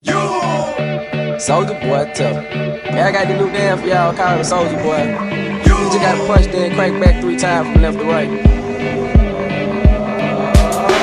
Soldier boy, tough. Yeah, I got the new dance for y'all, call him Soldier boy. You just gotta punch, then crank back 3 times from left to right.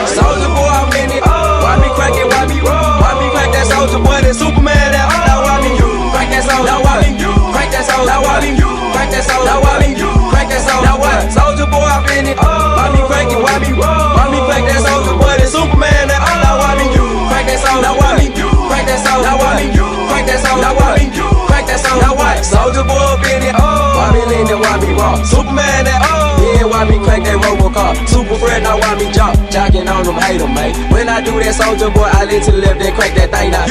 Soldier boy, I'm in it. Why me crank it? Why me roll? Why me crank that Soldier boy? That Superman, that now why me crank that Soldier? Now why me crank that Soldier? Now why me crank that Soldier? Now why me crank that Soldier? Now what? Soldier boy, I'm in it. Why me crank it? Why me roll? Why me crank that Soldier boy? That Superman, that now why me crank that Soldier? Now why me crank that Soldier? Now why me crank that Soldier? Now why me crank that Soldier? Now what? Soldier boy, I'm in it. Why me lean and why me raw? Superman, that yeah, why me crank that Robocop? Super friend, now why me jump? Jocking on them, hate them, man. When I do that Soldier boy, I lean to the left, then crank that thing out.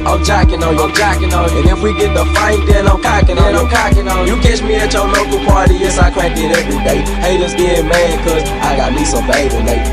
I'm jocking on you, I'm jocking on you. And if we get the fight, then I'm cocking on you, I'm cocking on you. You catch me at your local party, yes, I crank it every day. Haters get mad, cause I got me some baby, mate.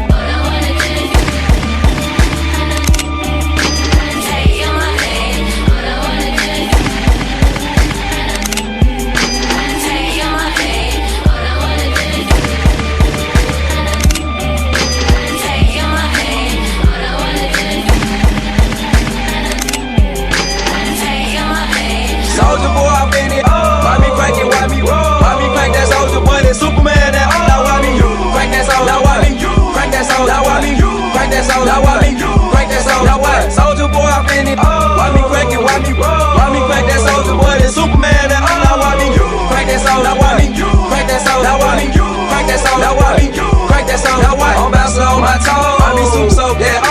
Soldier boy, I'm in it. Why me crank it? Why me roll? Why me crank that Soldier boy? That Superman, that now why me crank that Soldier? Now why me crank that Soldier? Now why me crank that Soldier? Now why me crank that Soldier? Now what? Soldier boy, I'm in it. Why me crank it? Why me roll? Why me crank that Soldier boy? That Superman, that now why me crank that Soldier? Now why me crank that Soldier? Now why me crank that Soldier? Now why me crank that Soldier? Now what? I'm bouncing on my toes. Why me super so that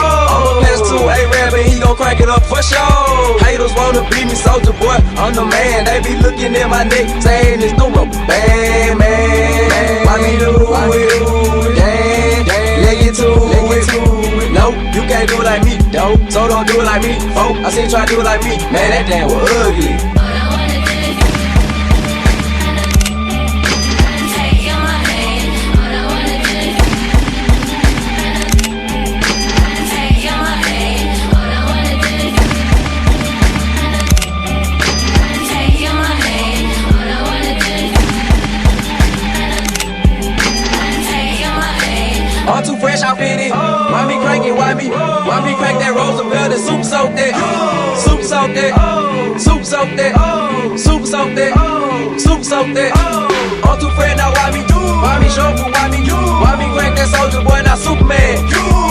he gon' crank it up for sure. Haters wanna beat me, Soldier boy, I'm the man. They be looking at my neck, saying it's no rubber band, man. Why me do it? Damn, let get to it. No, you can't do it like me, though. So don't do it like me, folk. I seen you try to do it like me, man, that damn was ugly. I'm too fresh, I'm in it. Why me crank it? Why me crank that Roosevelt and soup soak that? Soup soak that. Soup soak that. Soup soak that. Soup soak that. I'm too fresh now. Why me show for? Why me crank that Soldier boy? Now Superman.